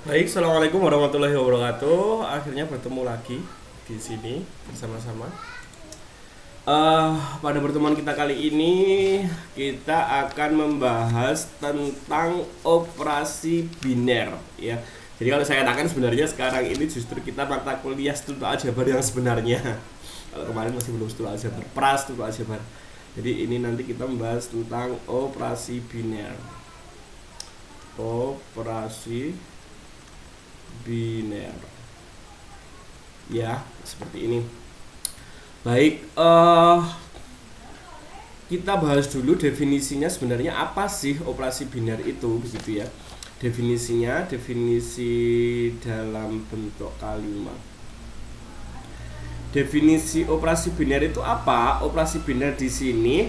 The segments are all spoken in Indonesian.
Baik, assalamualaikum warahmatullahi wabarakatuh. Akhirnya bertemu lagi di sini bersama-sama. Pada pertemuan kita kali ini kita akan membahas tentang operasi biner, ya. Jadi kalau saya katakan sebenarnya sekarang ini justru kita mata kuliah struktur aljabar yang sebenarnya. Kalau kemarin masih belum struktur aljabar, struktur aljabar. Jadi ini nanti kita membahas tentang operasi biner. Operasi biner, ya, seperti ini. Baik, kita bahas dulu definisinya sebenarnya apa sih operasi biner itu, begitu ya. Definisi dalam bentuk kalimat. Definisi operasi biner itu apa? Operasi biner di sini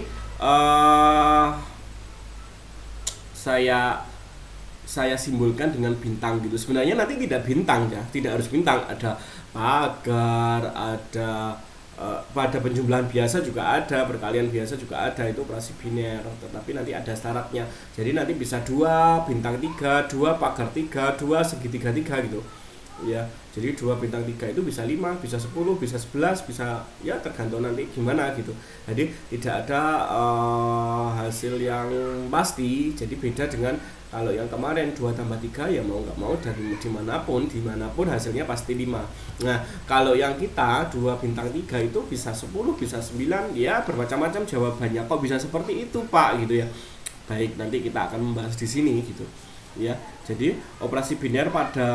saya simbolkan dengan bintang gitu. Sebenarnya nanti tidak bintang ya, tidak harus bintang. Ada pagar, ada pada penjumlahan biasa juga ada, perkalian biasa juga ada, itu operasi biner. Tetapi nanti ada syaratnya. Jadi nanti bisa 2 bintang 3, 2 pagar 3, 2 segitiga 3 gitu. Ya, jadi 2 bintang 3 itu bisa 5, bisa 10, bisa 11, bisa ya tergantung nanti gimana gitu. Jadi tidak ada hasil yang pasti. Jadi beda dengan kalau yang kemarin 2 tambah 3 ya mau nggak mau dari dimanapun hasilnya pasti 5. Nah, kalau yang kita 2 bintang 3 itu bisa 10, bisa 9, ya bermacam-macam jawabannya. Kok bisa seperti itu, Pak, gitu ya. Baik, nanti kita akan membahas di sini gitu. Ya, jadi operasi biner pada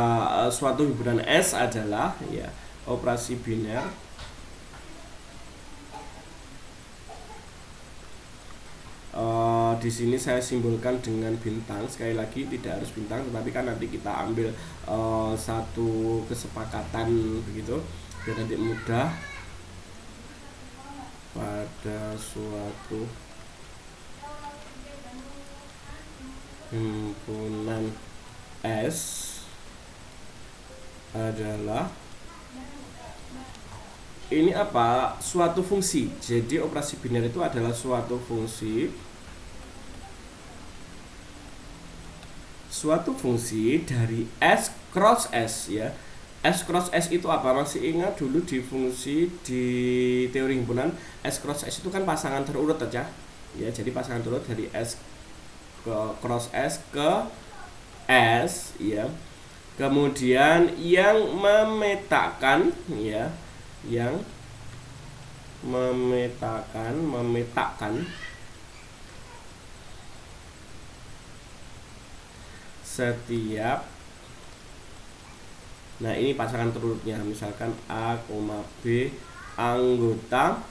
suatu himpunan S adalah ya operasi biner di sini saya simbolkan dengan bintang. Sekali lagi tidak harus bintang, tetapi kan nanti kita ambil satu kesepakatan begitu biar nanti mudah. Pada suatu himpunan S adalah ini apa? Suatu fungsi. Jadi operasi biner itu adalah suatu fungsi dari S cross S, ya. S cross S itu apa? Masih ingat dulu di fungsi di teori himpunan, S cross S itu kan pasangan terurut aja. Ya, jadi pasangan terurut dari S ke cross S ke S, ya. Kemudian yang memetakan, ya, yang memetakan setiap, nah ini pasangan terurutnya, misalkan A, B anggota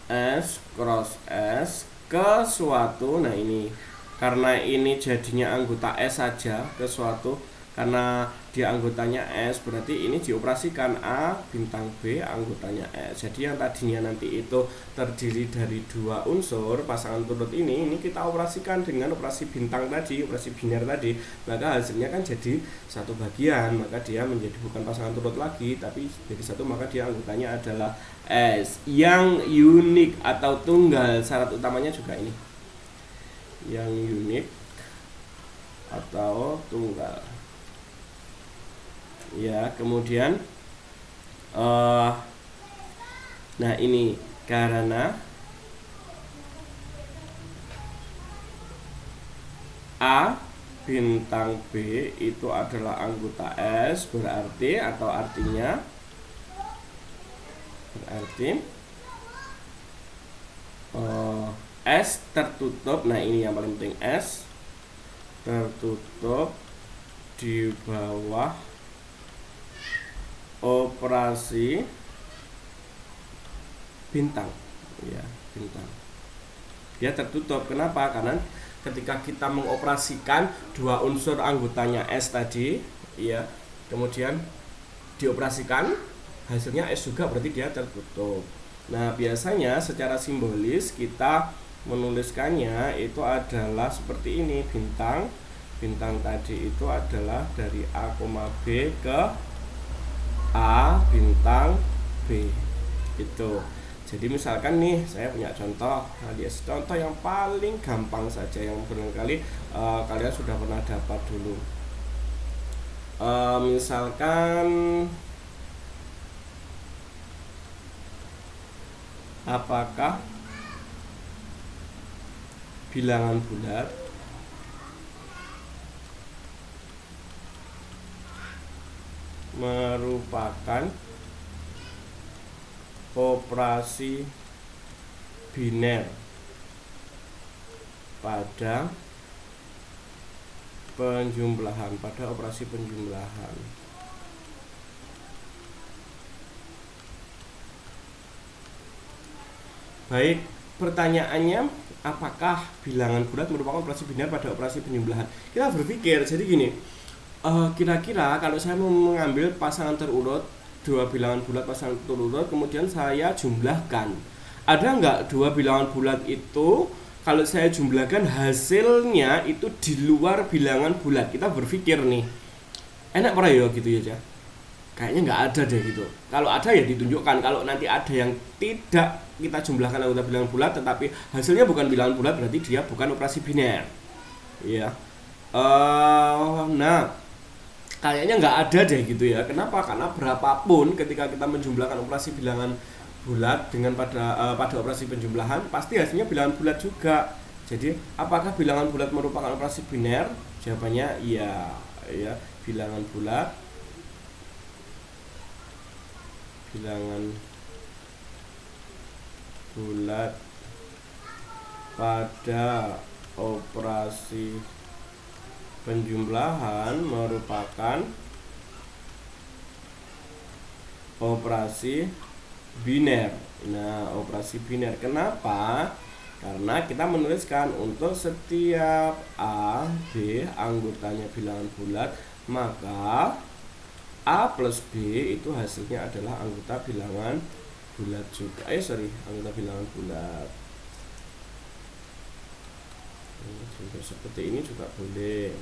S cross S ke suatu, nah ini karena ini jadinya anggota S saja ke suatu, karena dia anggotanya S berarti ini dioperasikan A bintang B anggotanya S. Jadi yang tadinya nanti itu terdiri dari 2 unsur pasangan turut ini kita operasikan dengan operasi bintang tadi, operasi biner tadi, maka hasilnya kan jadi satu bagian, maka dia menjadi bukan pasangan turut lagi tapi jadi satu, maka dia anggotanya adalah S yang unik atau tunggal. Syarat utamanya juga ini yang unik atau tunggal, ya. Kemudian nah ini karena A bintang B itu adalah anggota S, berarti S tertutup. Nah ini yang paling penting, S tertutup di bawah operasi bintang, ya, bintang. Dia tertutup. Kenapa? Karena ketika kita mengoperasikan 2 unsur anggotanya S tadi, ya, kemudian dioperasikan hasilnya S juga, berarti dia tertutup. Nah, biasanya secara simbolis kita menuliskannya itu adalah seperti ini. Bintang tadi itu adalah dari A, B ke A bintang B itu. Jadi misalkan nih saya punya contoh alias contoh yang paling gampang saja yang barangkali kalian sudah pernah dapat dulu. Misalkan apakah bilangan bulat merupakan operasi biner pada operasi penjumlahan. Baik, pertanyaannya apakah bilangan bulat merupakan operasi biner pada operasi penjumlahan? Kita berpikir, jadi gini, kira-kira kalau saya mau mengambil pasangan terurut, dua bilangan bulat pasangan terurut, kemudian saya jumlahkan, ada nggak dua bilangan bulat itu kalau saya jumlahkan hasilnya itu di luar bilangan bulat? Kita berpikir nih, enak apa ya gitu ya, kayaknya nggak ada deh gitu. Kalau ada ya ditunjukkan. Kalau nanti ada yang tidak kita jumlahkan anggota bilangan bulat tetapi hasilnya bukan bilangan bulat, berarti dia bukan operasi biner ya. Nah, kayaknya nggak ada deh gitu ya. Kenapa? Karena berapapun ketika kita menjumlahkan operasi bilangan bulat dengan pada operasi penjumlahan, pasti hasilnya bilangan bulat juga. Jadi apakah bilangan bulat merupakan operasi biner? Jawabannya iya ya. Bilangan bulat pada operasi penjumlahan merupakan operasi biner. Nah, operasi biner kenapa? Karena kita menuliskan untuk setiap A, B anggotanya bilangan bulat, maka A plus B itu hasilnya adalah anggota bilangan bulat juga. Anggota bilangan bulat. Seperti ini juga boleh.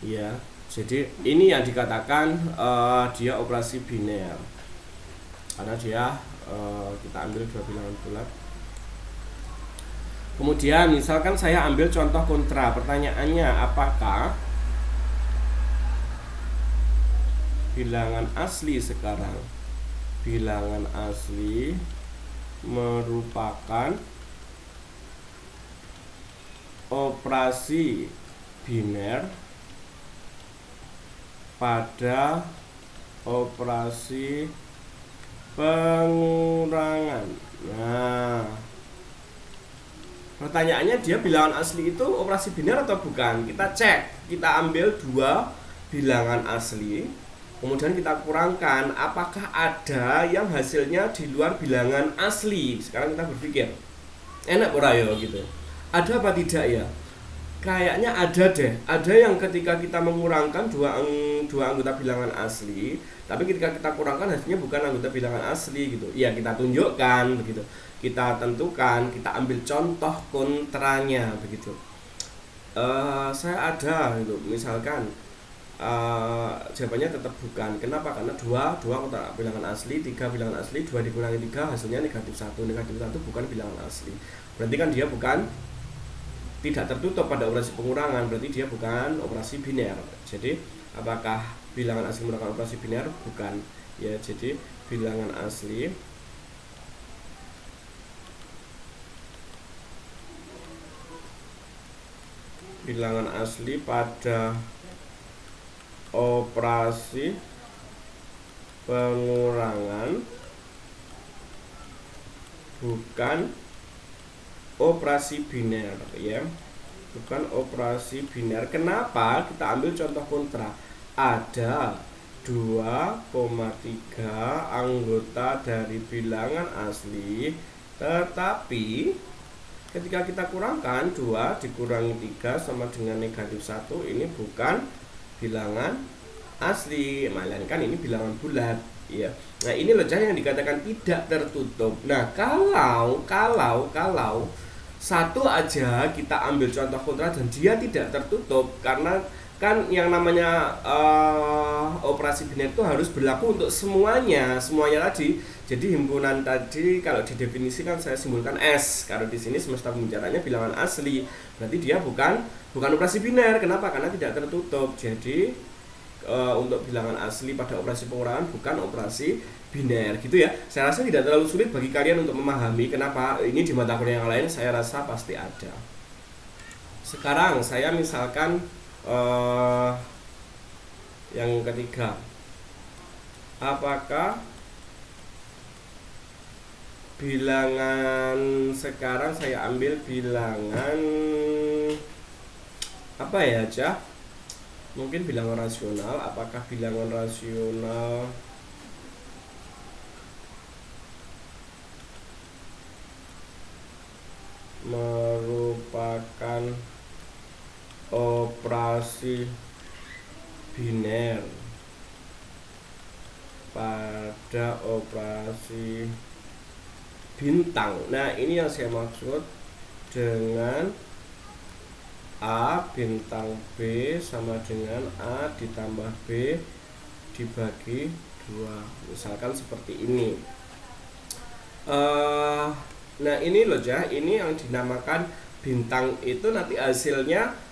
Ya, jadi ini yang dikatakan dia operasi biner. Karena dia kita ambil dua bilangan bulat. Kemudian misalkan saya ambil contoh kontra. Pertanyaannya, apakah bilangan asli sekarang, bilangan asli merupakan operasi biner pada operasi pengurangan. Nah, pertanyaannya dia bilangan asli itu operasi biner atau bukan? Kita cek, kita ambil dua bilangan asli, kemudian kita kurangkan apakah ada yang hasilnya di luar bilangan asli. Sekarang kita berpikir, enak ora ya gitu. Ada apa tidak ya? Kayaknya ada deh. Ada yang ketika kita mengurangkan dua anggota bilangan asli, tapi ketika kita kurangkan hasilnya bukan anggota bilangan asli gitu. Ya, kita tunjukkan begitu. Kita tentukan, kita ambil contoh kontranya begitu. Saya ada gitu. Misalkan jawabannya tetap bukan. Kenapa? Karena dua anggota bilangan asli, tiga bilangan asli, 2 dikurangi 3 hasilnya negatif 1. Negatif 1 bukan bilangan asli. Berarti kan dia bukan, tidak tertutup pada operasi pengurangan, berarti dia bukan operasi biner. Jadi apakah bilangan asli merupakan operasi biner? Bukan ya. Jadi bilangan asli pada operasi pengurangan bukan operasi biner ya, bukan operasi biner. Kenapa? Kita ambil contoh kontra. Ada 2,3 anggota dari bilangan asli, tetapi ketika kita kurangkan 2 dikurangi 3 sama dengan negatif 1, ini bukan bilangan asli, melainkan ini bilangan bulat ya. Nah, ini loh yang dikatakan tidak tertutup. Nah, kalau satu aja kita ambil contoh kontra dan dia tidak tertutup karena kan yang namanya operasi biner itu harus berlaku untuk semuanya tadi. Jadi himpunan tadi kalau didefinisikan saya simbolkan S. Kalau di sini semesta pembicaranya bilangan asli, berarti dia bukan operasi biner. Kenapa? Karena tidak tertutup. Jadi untuk bilangan asli pada operasi pengurangan bukan operasi biner gitu ya. Saya rasa tidak terlalu sulit bagi kalian untuk memahami. Kenapa? Ini di mata kuliah yang lain saya rasa pasti ada. Sekarang saya misalkan yang ketiga, apakah bilangan, sekarang saya ambil bilangan apa ya aja, mungkin bilangan rasional. Apakah bilangan rasional merupakan operasi biner pada operasi bintang? Nah, ini yang saya maksud dengan A bintang B sama dengan A ditambah B dibagi 2. Misalkan seperti ini. Nah, ini loh ya, ini yang dinamakan bintang itu nanti hasilnya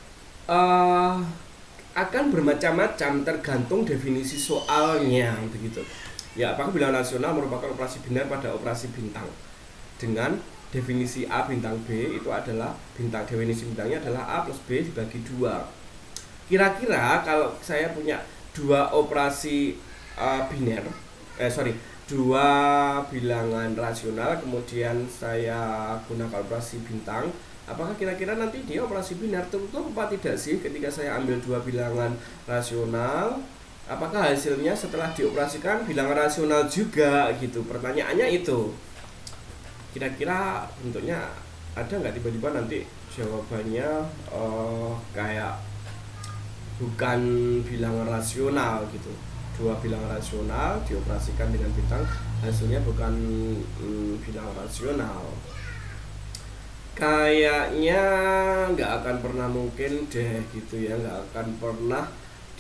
akan bermacam-macam tergantung definisi soalnya begitu. Ya, apakah bilangan rasional merupakan operasi biner pada operasi bintang? Dengan definisi A bintang B itu adalah bintang, definisi bintangnya adalah A plus B dibagi 2. Kira-kira kalau saya punya dua operasi biner, dua bilangan rasional, kemudian saya gunakan operasi bintang, apakah kira-kira nanti dia operasi biner tertutup apa tidak sih ketika saya ambil dua bilangan rasional? Apakah hasilnya setelah dioperasikan bilangan rasional juga gitu? Pertanyaannya itu. Kira-kira bentuknya ada nggak tiba-tiba nanti jawabannya kayak bukan bilangan rasional gitu. Dua bilangan rasional dioperasikan dengan bintang, hasilnya bukan bilangan rasional. Kayaknya nggak akan pernah mungkin deh gitu ya, nggak akan pernah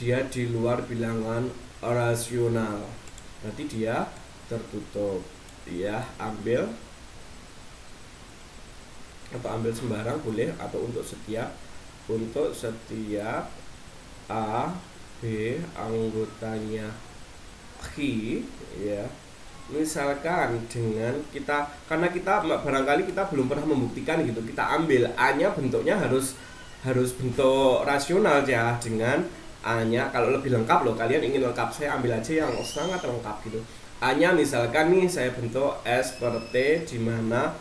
dia di luar bilangan rasional, berarti dia tertutup. Ya, ambil sembarang boleh, atau untuk setiap A B anggotanya Q ya. Misalkan dengan karena kita barangkali kita belum pernah membuktikan gitu, kita ambil A-nya bentuknya harus bentuk rasional ya, dengan A-nya kalau lebih lengkap loh, kalian ingin lengkap, saya ambil aja yang sangat lengkap gitu. A-nya misalkan nih saya bentuk S per T, di mana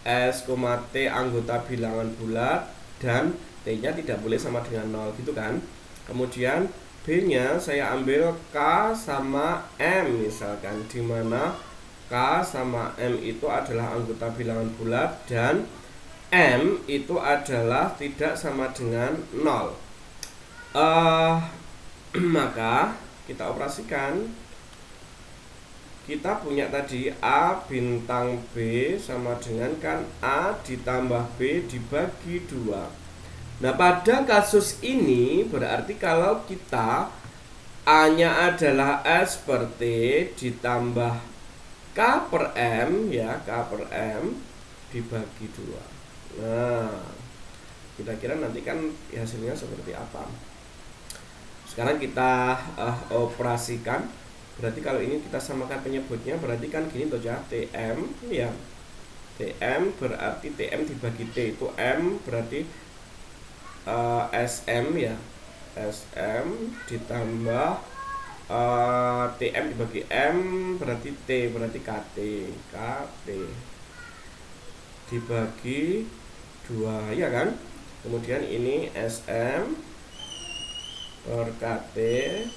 S, T anggota bilangan bulat dan T-nya tidak boleh sama dengan 0 gitu kan. Kemudian B-nya saya ambil K sama M misalkan, di mana K sama M itu adalah anggota bilangan bulat dan M itu adalah tidak sama dengan 0. Maka kita operasikan. Kita punya tadi A bintang B sama dengan kan A ditambah B dibagi 2. Nah, pada kasus ini berarti kalau kita A-nya adalah S per T ditambah K per M ya, K per M dibagi 2. Nah, kira-kira nanti kan hasilnya seperti apa? Sekarang kita operasikan. Berarti kalau ini kita samakan penyebutnya, berarti kan gini toh ya, TM ya. TM berarti TM dibagi T itu M, berarti SM ya. SM ditambah TM dibagi M berarti T, berarti KT. KT dibagi 2 ya kan. Kemudian ini SM per KT,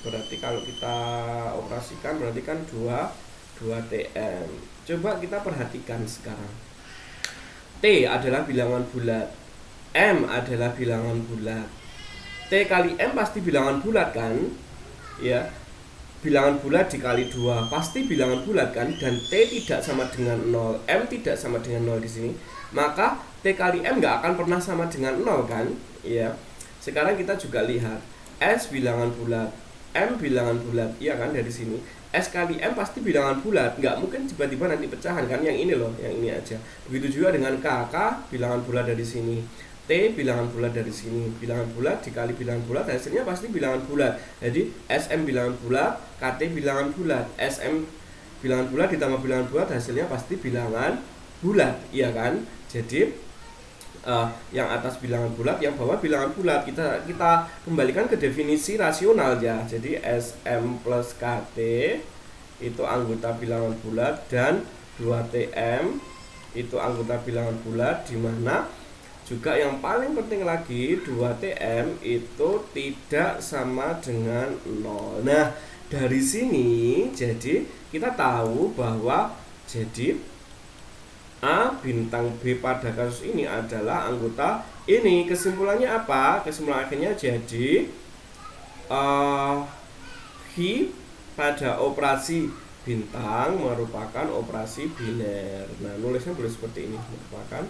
berarti kalau kita operasikan berarti kan 2 TM. Coba kita perhatikan sekarang. T adalah bilangan bulat, M adalah bilangan bulat. T kali M pasti bilangan bulat kan? Ya. Bilangan bulat dikali 2 pasti bilangan bulat kan, dan T tidak sama dengan 0, M tidak sama dengan 0 di sini. Maka T kali M nggak akan pernah sama dengan 0 kan? Ya. Sekarang kita juga lihat S bilangan bulat, M bilangan bulat, iya kan, dari sini S kali M pasti bilangan bulat, nggak mungkin tiba-tiba nanti pecahan kan, yang ini loh, yang ini aja. Begitu juga dengan K bilangan bulat dari sini, T bilangan bulat dari sini, bilangan bulat dikali bilangan bulat hasilnya pasti bilangan bulat. Jadi SM bilangan bulat, KT bilangan bulat, SM bilangan bulat ditambah bilangan bulat hasilnya pasti bilangan bulat, iya kan. Jadi yang atas bilangan bulat, yang bawah bilangan bulat. Kita kembalikan ke definisi rasional ya. Jadi SM plus KT itu anggota bilangan bulat dan 2TM itu anggota bilangan bulat, di mana juga yang paling penting lagi 2TM itu tidak sama dengan 0. Nah, dari sini jadi kita tahu bahwa jadi A bintang B pada kasus ini adalah anggota ini. Kesimpulannya apa? Kesimpulan akhirnya jadi Hi pada operasi bintang merupakan operasi biner. Nah, nulisnya boleh seperti ini, merupakan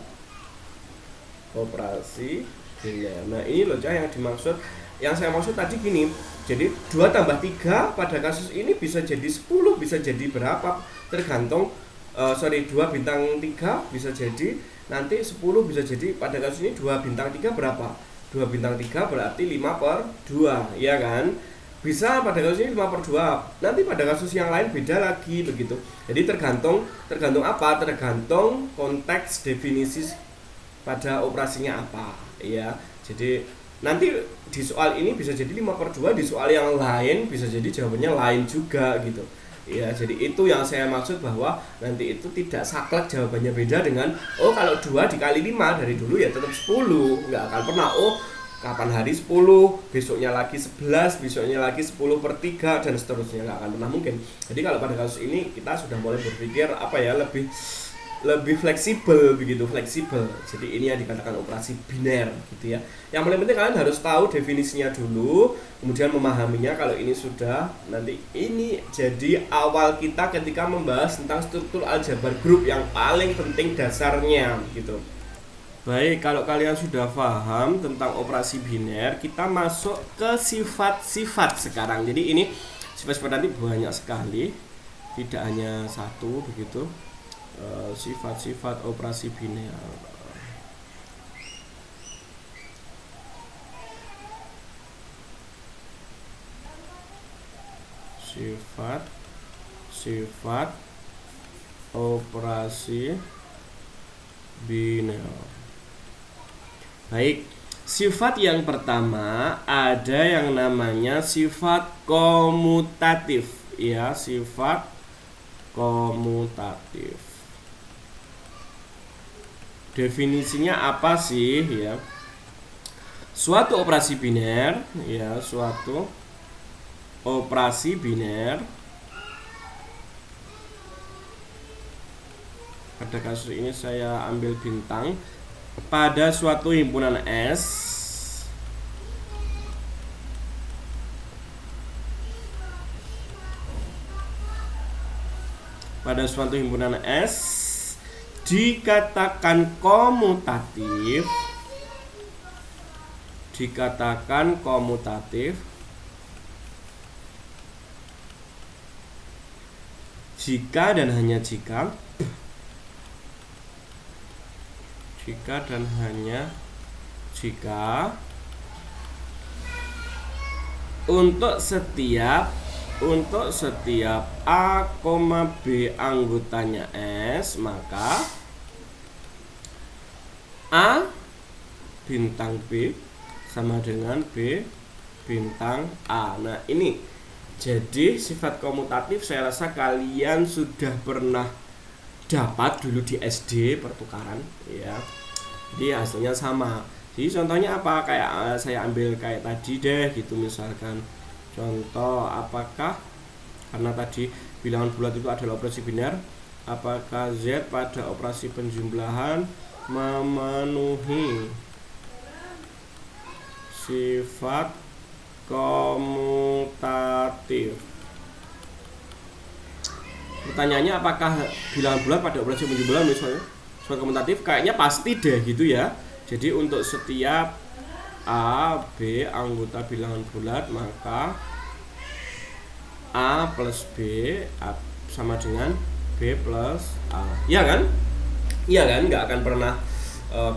operasi biner. Nah, ini loh yang dimaksud. Yang saya maksud tadi gini. Jadi 2 tambah 3 pada kasus ini bisa jadi 10, bisa jadi berapa? Tergantung 2 bintang 3 bisa jadi nanti 10, bisa jadi pada kasus ini 2 bintang 3 berapa? 2 bintang 3 berarti 5/2, ya kan? Bisa pada kasus ini 5/2. Nanti pada kasus yang lain beda lagi begitu. Jadi tergantung apa? Tergantung konteks definisi pada operasinya apa, ya. Jadi nanti di soal ini bisa jadi 5/2, di soal yang lain bisa jadi jawabannya lain juga gitu. Ya, jadi itu yang saya maksud bahwa nanti itu tidak saklek jawabannya beda dengan kalau 2 dikali 5 dari dulu ya tetap 10. Nggak akan pernah kapan hari 10, besoknya lagi 11, besoknya lagi 10/3 dan seterusnya, nggak akan pernah mungkin. Jadi kalau pada kasus ini kita sudah mulai berpikir lebih fleksibel begitu, fleksibel. Jadi ini yang dikatakan operasi biner gitu ya. Yang paling penting kalian harus tahu definisinya dulu, kemudian memahaminya. Kalau ini sudah, nanti ini jadi awal kita ketika membahas tentang struktur aljabar grup yang paling penting dasarnya gitu. Baik, kalau kalian sudah paham tentang operasi biner, kita masuk ke sifat-sifat sekarang. Jadi ini sifat-sifat nanti banyak sekali, tidak hanya satu begitu. Sifat-sifat operasi biner. Sifat operasi biner. Baik, sifat yang pertama ada yang namanya sifat komutatif, ya, sifat komutatif. Definisinya apa sih, ya? Suatu operasi biner, ya, suatu operasi biner pada kasus ini saya ambil bintang pada suatu himpunan S dikatakan komutatif jika dan hanya jika untuk setiap A, B anggotanya S, maka A bintang B sama dengan B bintang A. Nah, ini jadi sifat komutatif saya rasa kalian sudah pernah dapat dulu di SD pertukaran, ya. Jadi hasilnya sama. Jadi contohnya apa? Kayak saya ambil kayak tadi deh gitu, misalkan contoh, apakah karena tadi bilangan bulat itu adalah operasi biner, apakah Z pada operasi penjumlahan memenuhi sifat komutatif? Pertanyaannya apakah bilangan bulat pada operasi penjumlahan misalnya sifat komutatif? Kayaknya pasti deh gitu ya. Jadi untuk setiap A, B anggota bilangan bulat, maka A plus B sama dengan B plus A. Iya kan? Iya kan? Nggak akan pernah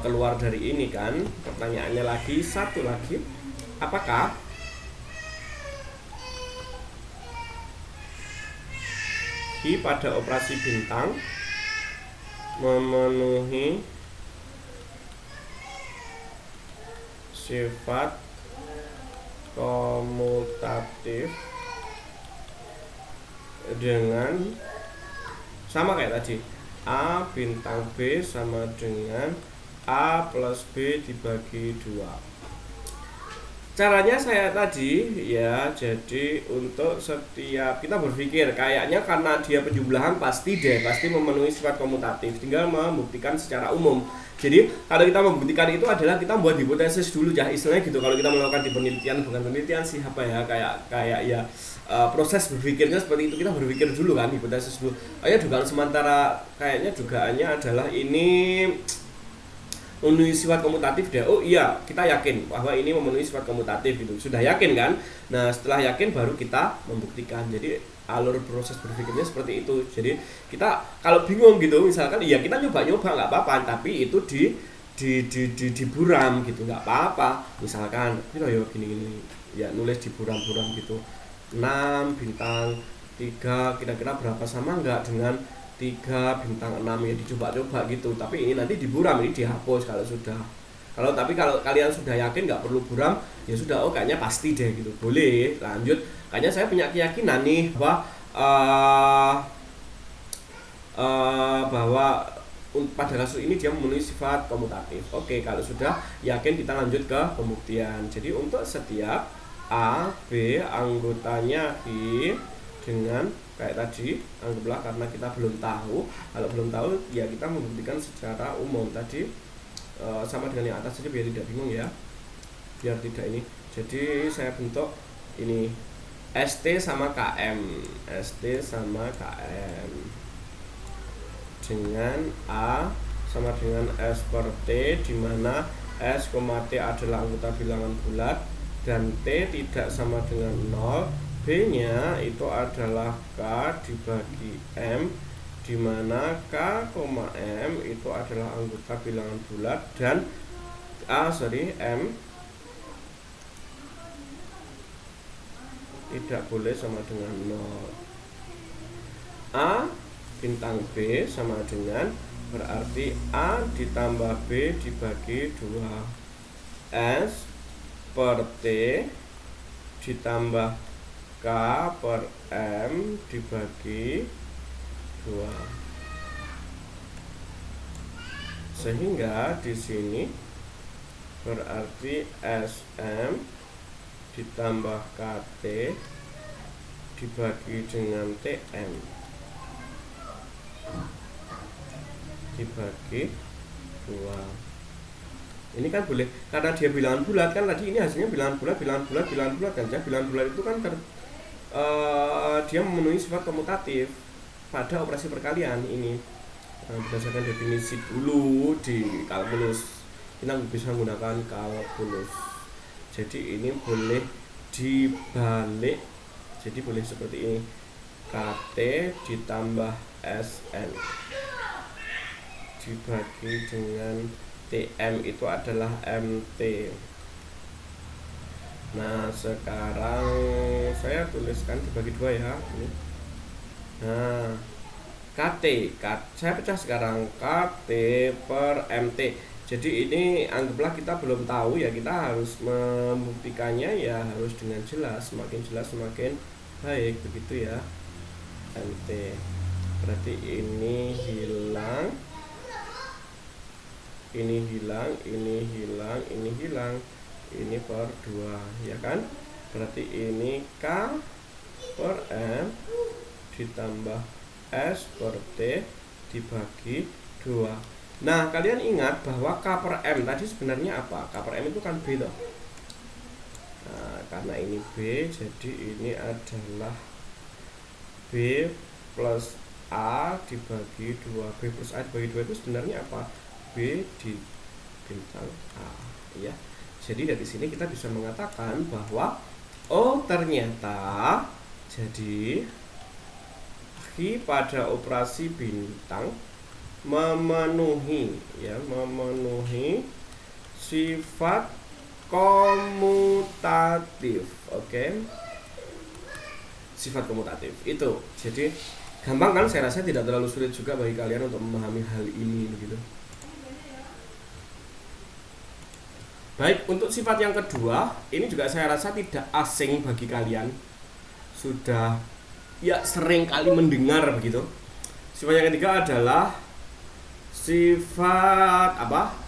keluar dari ini kan. Pertanyaannya lagi, satu lagi, apakah I pada operasi bintang memenuhi sifat komutatif dengan sama kayak tadi, A bintang B sama dengan A plus B dibagi 2. Caranya saya tadi ya, jadi untuk setiap kita berpikir kayaknya karena dia penjumlahan pasti memenuhi sifat komutatif, tinggal membuktikan secara umum. Jadi kalau kita membuktikan itu adalah kita membuat hipotesis dulu ya, istilahnya gitu. Kalau kita melakukan di penelitian, bukan penelitian sih apa ya, kayak ya proses berpikirnya seperti itu, kita berpikir dulu kan, hipotesis dulu. Ya dugaan sementara kayaknya dugaannya adalah ini memenuhi sifat komutatif deh. Oh iya, kita yakin bahwa ini memenuhi sifat komutatif gitu. Sudah yakin kan? Nah, setelah yakin baru kita membuktikan. Jadi alur proses berpikirnya seperti itu. Jadi kita kalau bingung gitu, misalkan iya kita nyoba nggak apa-apa, tapi itu diburam gitu, nggak apa-apa. Misalkan kita ya gini ya, nulis diburam-buram gitu. 6 bintang 3 kira-kira berapa sama nggak dengan 3 bintang 6 ya, dicoba-coba gitu. Tapi ini nanti diburam, ini dihapus kalau sudah. Tapi kalau kalian sudah yakin nggak perlu buram, ya sudah, oh kayaknya pasti deh gitu. Boleh lanjut. Kayaknya saya punya keyakinan nih bahwa pada kasus ini dia memenuhi sifat komutatif. Oke, kalau sudah yakin kita lanjut ke pembuktian. Jadi untuk setiap A, B anggotanya I dengan kayak tadi, anggaplah karena kita belum tahu. Kalau belum tahu ya kita membuktikan secara umum tadi, sama dengan yang atas saja biar tidak bingung ya, biar tidak ini. Jadi saya bentuk ini ST sama KM, ST sama KM dengan A sama dengan S per T, di mana S, T adalah anggota bilangan bulat dan T tidak sama dengan 0. B nya itu adalah K dibagi M, di mana K, M itu adalah anggota bilangan bulat dan M tidak boleh sama dengan 0. A bintang B sama dengan, berarti A ditambah B dibagi 2. S per T ditambah K per M dibagi 2. Sehingga di sini berarti SM ditambah KT dibagi dengan TM dibagi 2. Ini kan boleh, karena dia bilangan bulat kan, tadi ini hasilnya bilangan bulat kan ya. Bilangan bulat itu kan dia memenuhi sifat komutatif pada operasi perkalian ini. Berdasarkan definisi dulu di kalkulus, kita bisa menggunakan kalkulus. Jadi ini boleh dibalik, jadi boleh seperti ini, KT ditambah SN dibagi dengan TM itu adalah MT. Nah sekarang saya tuliskan dibagi 2 ya. Nah KT saya pecah sekarang, KT per MT. Jadi ini anggaplah kita belum tahu ya, kita harus membuktikannya ya harus dengan jelas, semakin jelas semakin baik begitu ya. MT berarti ini hilang, ini hilang, ini hilang, ini hilang, ini per 2 ya kan. Berarti ini K per M ditambah S per T dibagi 2. Nah kalian ingat bahwa K per M tadi sebenarnya apa? K per M itu kan B loh. Nah karena ini B, jadi ini adalah B plus A dibagi 2. B plus A dibagi 2 itu sebenarnya apa? B di bintang A ya. Jadi dari sini kita bisa mengatakan bahwa oh ternyata jadi pada operasi bintang memenuhi sifat komutatif. Oke. Sifat komutatif itu. Jadi gampang kan, saya rasa tidak terlalu sulit juga bagi kalian untuk memahami hal ini begitu. Baik, untuk sifat yang kedua, ini juga saya rasa tidak asing bagi kalian. Sudah ya sering kali mendengar begitu. Sifat yang ketiga adalah sifat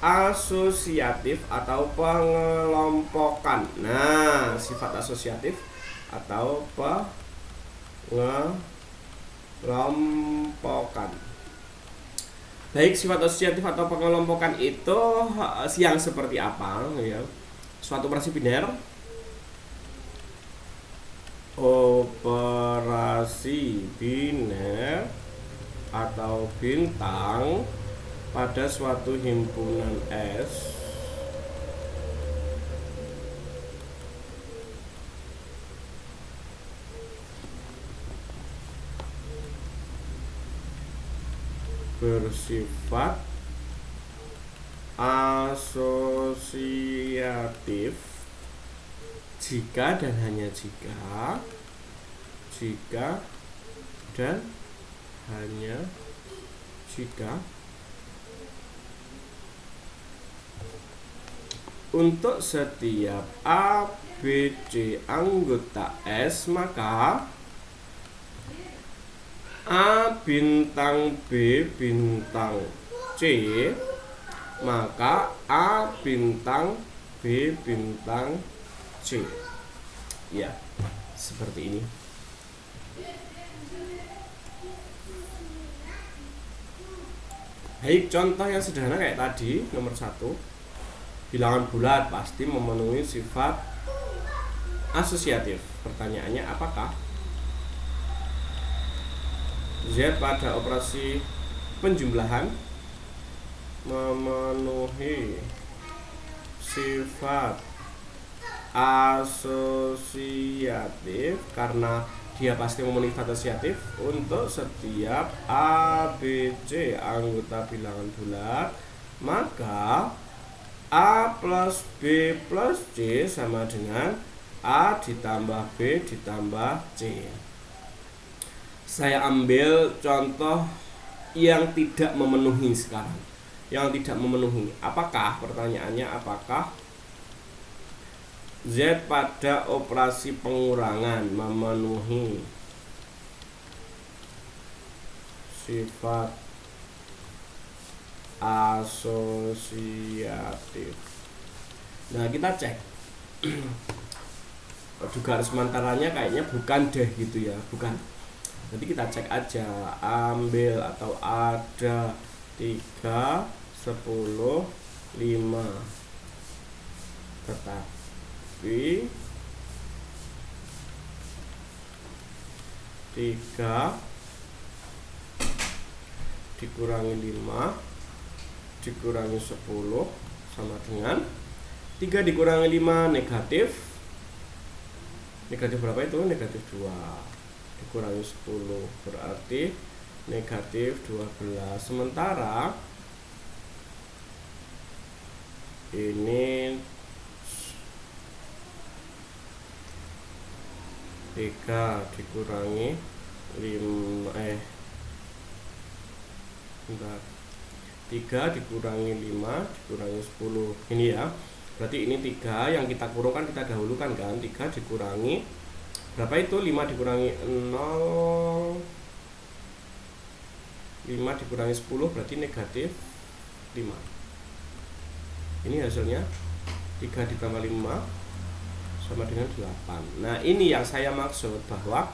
asosiatif atau pengelompokan. Nah, sifat asosiatif atau pengelompokan. Baik, sifat asosiatif atau pengelompokan itu yang seperti apa ya? Suatu operasi biner, atau bintang pada suatu himpunan S bersifat asosiatif jika dan hanya jika dan hanya jika untuk setiap A, B, C anggota S, maka A bintang B bintang C, maka A bintang B bintang C. Ya, seperti ini. Baik, contoh yang sederhana kayak tadi, nomor 1. Bilangan bulat pasti memenuhi sifat asosiatif. Pertanyaannya, apakah Z pada operasi penjumlahan memenuhi sifat asosiatif? Karena dia pasti memenuhi sifat asosiatif untuk setiap A, B, C anggota bilangan bulat, maka A plus B plus C sama dengan A ditambah B ditambah C. Saya ambil contoh yang tidak memenuhi sekarang. Yang tidak memenuhi. Apakah, pertanyaannya, apakah Z pada operasi pengurangan memenuhi sifat asosiatif? Nah, kita cek. Juga sementaranya kayaknya bukan deh gitu ya, bukan. Nanti kita cek aja, ambil atau ada 3, 10, 5. Tetapi 3 dikurangi 5 dikurangi 10 sama dengan 3 dikurangi 5 negatif berapa itu? Negatif 2 dikurangi 10 berarti negatif 12. Sementara ini 3 dikurangi 5 3 dikurangi 5 dikurangi 10 ini ya. Berarti ini 3 yang kita kurungkan, kita dahulukan kan. 3 dikurangi berapa itu? 5 dikurangi 0, 5 dikurangi 10 berarti negatif 5. Ini hasilnya 3 ditambah 5 sama dengan 8. Nah, ini yang saya maksud bahwa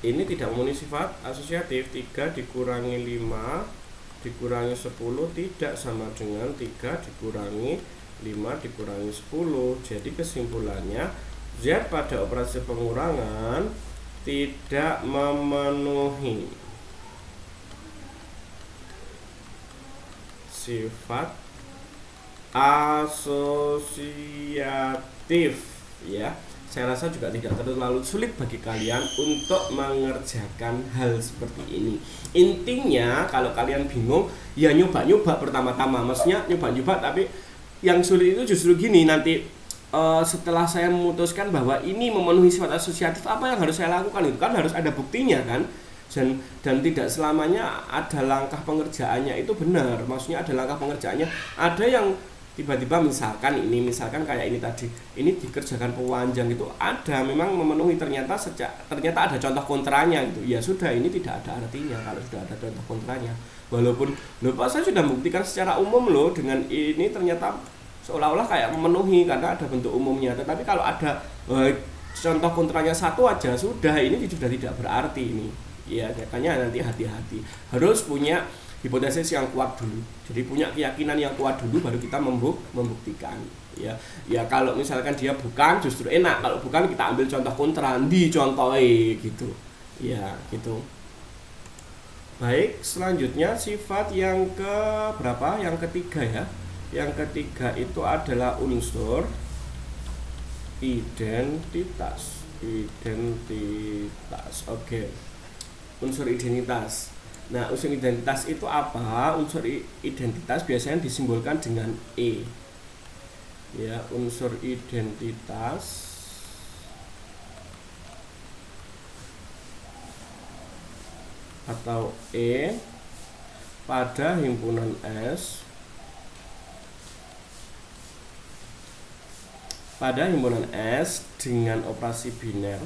ini tidak memenuhi sifat asosiatif. 3 dikurangi 5 dikurangi 10 tidak sama dengan 3 dikurangi 5 dikurangi 10. Jadi kesimpulannya Z pada operasi pengurangan tidak memenuhi sifat asosiatif ya. Saya rasa juga tidak terlalu sulit bagi kalian untuk mengerjakan hal seperti ini. Intinya kalau kalian bingung ya nyoba-nyoba pertama-tama, maksudnya nyoba-nyoba, tapi yang sulit itu justru gini nanti. Setelah saya memutuskan bahwa ini memenuhi sifat asosiatif, apa yang harus saya lakukan? Itu kan harus ada buktinya kan, dan tidak selamanya ada langkah pengerjaannya itu benar. Maksudnya ada langkah pengerjaannya, ada yang tiba-tiba misalkan kayak ini tadi, ini dikerjakan pewanjang itu ada memang memenuhi, ternyata ada contoh kontranya gitu. Ya sudah, ini tidak ada artinya kalau sudah ada contoh kontranya. Walaupun lupa saya sudah membuktikan secara umum loh dengan ini, ternyata seolah-olah kayak memenuhi karena ada bentuk umumnya, tetapi kalau ada contoh kontranya satu aja sudah, ini sudah tidak berarti ini ya. Makanya nanti hati-hati, harus punya hipotesis yang kuat dulu, jadi punya keyakinan yang kuat dulu baru kita membuktikan ya. Ya kalau misalkan dia bukan, justru enak, kalau bukan kita ambil contoh kontra, dicontohi gitu ya gitu. Baik, selanjutnya sifat yang ke berapa? Yang ketiga ya. Yang ketiga itu adalah unsur identitas. Oke. Unsur identitas. Nah, unsur identitas itu apa? Unsur identitas biasanya disimbolkan dengan E. Ya, unsur identitas atau E pada himpunan S. Pada himpunan S dengan operasi biner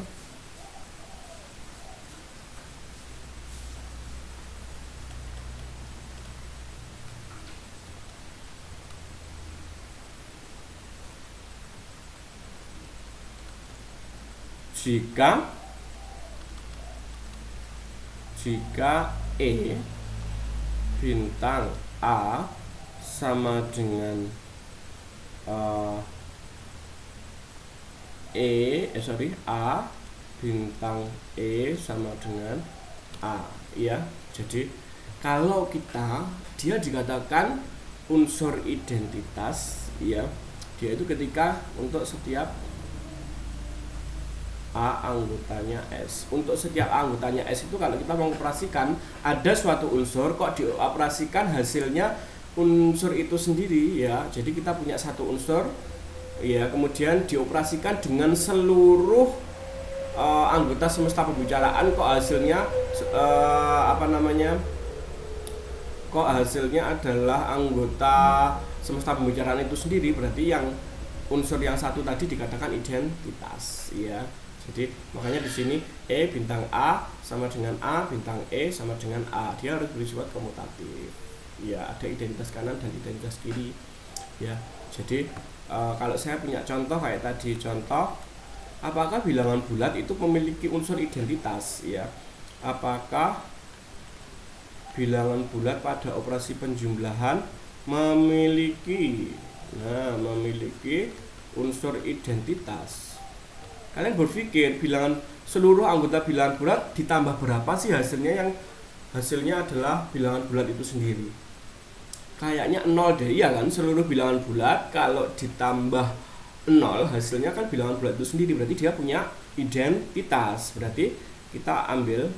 jika E bintang A sama dengan A bintang E sama dengan A ya. Jadi kalau dia dikatakan unsur identitas ya, dia itu ketika untuk setiap A anggotanya S. Untuk setiap anggotanya S itu kalau kita mengoperasikan ada suatu unsur, kok dioperasikan hasilnya unsur itu sendiri ya. Jadi kita punya satu unsur ya, kemudian dioperasikan dengan seluruh anggota semesta pembicaraan, kok hasilnya kok hasilnya adalah anggota semesta pembicaraan itu sendiri. Berarti yang unsur yang satu tadi dikatakan identitas ya. Jadi makanya di sini E bintang A sama dengan A bintang E sama dengan A, dia harus bersifat komutatif ya. Ada identitas kanan dan identitas kiri ya. Jadi kalau saya punya contoh kayak tadi, contoh apakah bilangan bulat itu memiliki unsur identitas ya. Apakah bilangan bulat pada operasi penjumlahan memiliki unsur identitas? Kalian berpikir seluruh anggota bilangan bulat ditambah berapa sih hasilnya, yang hasilnya adalah bilangan bulat itu sendiri? Kayaknya 0 deh, iya kan? Seluruh bilangan bulat kalau ditambah 0 hasilnya kan bilangan bulat itu sendiri, berarti dia punya identitas. Berarti kita ambil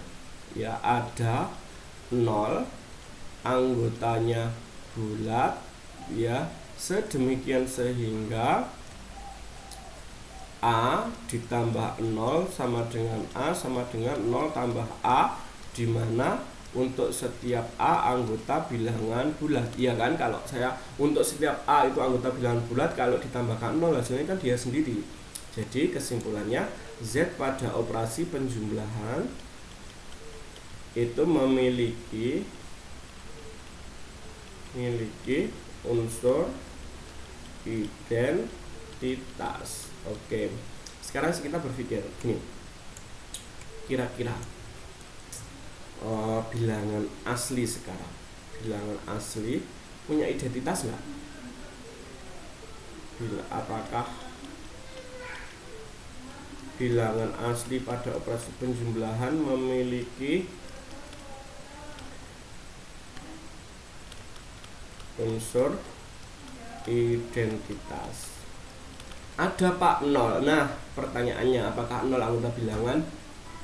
ya, ada 0, anggotanya bulat ya, sedemikian sehingga A ditambah 0 sama dengan A sama dengan 0 tambah A, di mana untuk setiap A anggota bilangan bulat, iya kan? Kalau saya untuk setiap A itu anggota bilangan bulat, kalau ditambahkan 0 hasilnya kan dia sendiri. Jadi kesimpulannya Z pada operasi penjumlahan itu memiliki unsur identitas. Oke, sekarang kita berpikir gini, kira-kira bilangan asli sekarang, bilangan asli punya identitas nggak? Apakah bilangan asli pada operasi penjumlahan memiliki unsur identitas. Ada Pak 0. Nah, pertanyaannya apakah 0 anggota bilangan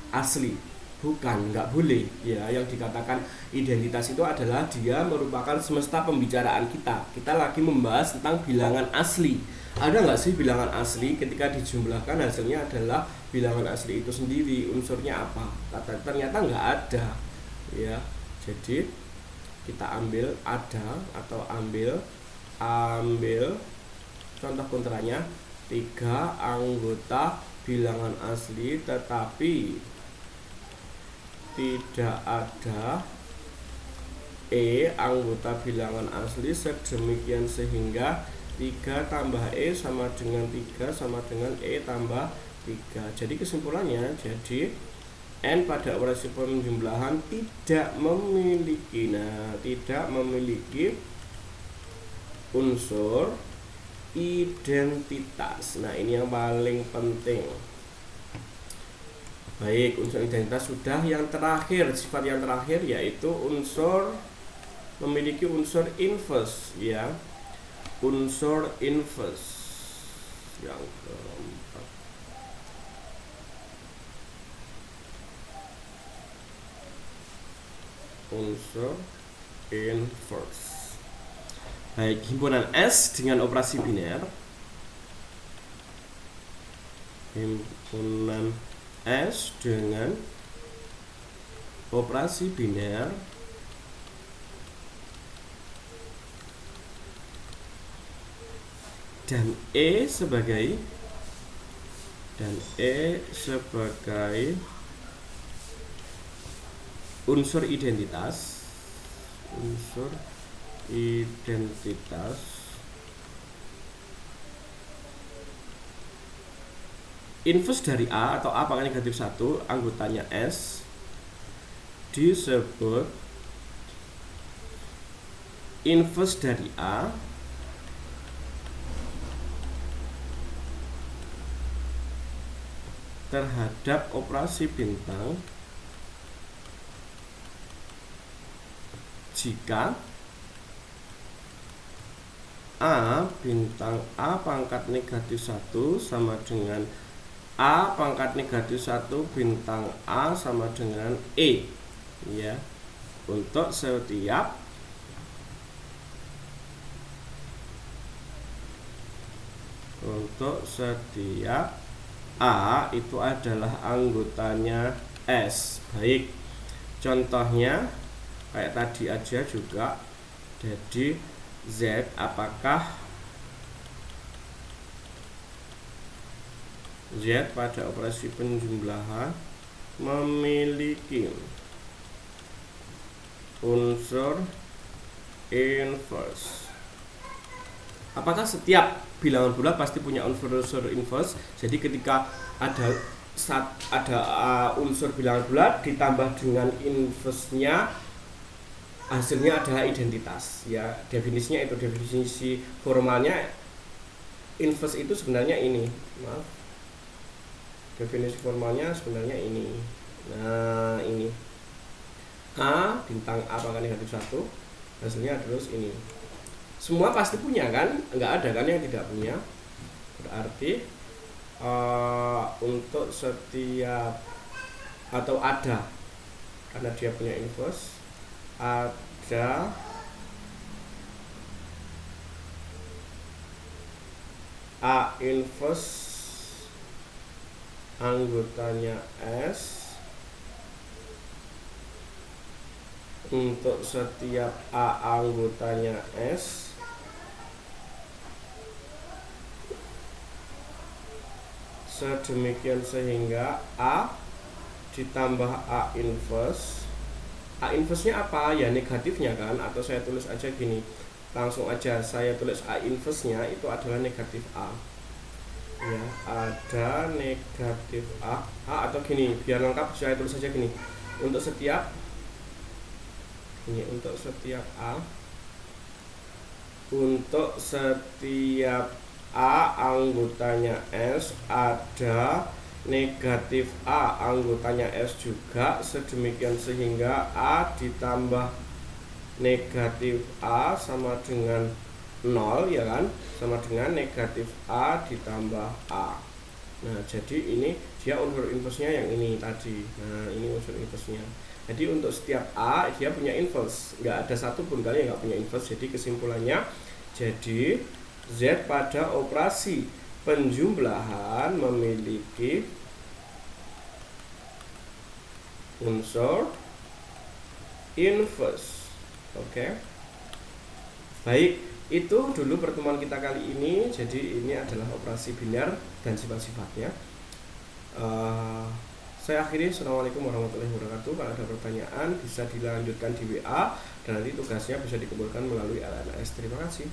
asli? Bukan, nggak boleh. Ya, yang dikatakan identitas itu adalah dia merupakan semesta pembicaraan kita. Kita lagi membahas tentang bilangan asli. Ada nggak sih bilangan asli ketika dijumlahkan hasilnya adalah bilangan asli itu sendiri? Unsurnya apa? Ternyata nggak ada. Ya, jadi kita ambil ada atau ambil contoh kontranya 3 anggota bilangan asli tetapi tidak ada anggota bilangan asli sedemikian sehingga 3 tambah sama dengan 3 sama dengan tambah 3. Jadi kesimpulannya, jadi N pada operasi penjumlahan tidak memiliki unsur identitas. Nah, ini yang paling penting. Baik, unsur identitas sudah. Yang terakhir, sifat yang terakhir yaitu memiliki unsur inverse, ya. Unsur inverse yang keempat. Unsur inverse. Baik, himpunan S dengan operasi biner. Himpunan S dengan operasi biner dan E sebagai unsur identitas. Inverse dari A atau A pangkat negatif 1 anggotanya S disebut inverse dari A terhadap operasi bintang jika A bintang A pangkat negatif 1 sama dengan A pangkat negatif 1 bintang A sama dengan E, ya. Untuk setiap A itu adalah anggotanya S. Baik, contohnya kayak tadi aja juga. Jadi Z, apakah Z pada operasi penjumlahan memiliki unsur inverse? Apakah setiap bilangan bulat pasti punya unsur inverse? Jadi ketika ada unsur bilangan bulat ditambah dengan inverse-nya, hasilnya adalah identitas, ya. Definisinya itu, definisi formalnya inverse itu sebenarnya ini. Maaf. Definisi formalnya sebenarnya ini. Nah, ini A bintang A pangkat negatif 1, hasilnya terus ini. Semua pasti punya kan? Enggak ada kan yang tidak punya. Berarti untuk setiap atau ada, karena dia punya inverse, ada A inverse anggotanya S. Untuk setiap A anggotanya S sedemikian sehingga A ditambah A inverse. A inverse-nya apa? Ya negatifnya kan, atau saya tulis aja gini. Langsung aja saya tulis A inverse-nya itu adalah negatif A. Ya, ada negatif A atau gini, biar lengkap saya tulis aja gini. Untuk setiap A anggotanya S ada negatif A anggotanya S juga, sedemikian sehingga A ditambah negatif A sama dengan 0 ya kan, sama dengan negatif A ditambah A. Nah, jadi ini dia unsur inverse-nya yang ini tadi. Nah, ini unsur inverse-nya. Jadi untuk setiap A dia punya inverse. Nggak ada satupun kali yang nggak punya inverse. Jadi kesimpulannya, jadi Z pada operasi penjumlahan memiliki unsur inverse. Oke. Baik, itu dulu pertemuan kita kali ini. Jadi ini adalah operasi biner dan sifat-sifatnya. Saya akhiri. Assalamualaikum warahmatullahi wabarakatuh. Kalau ada pertanyaan bisa dilanjutkan di WA dan nanti tugasnya bisa dikumpulkan melalui LMS. Terima kasih.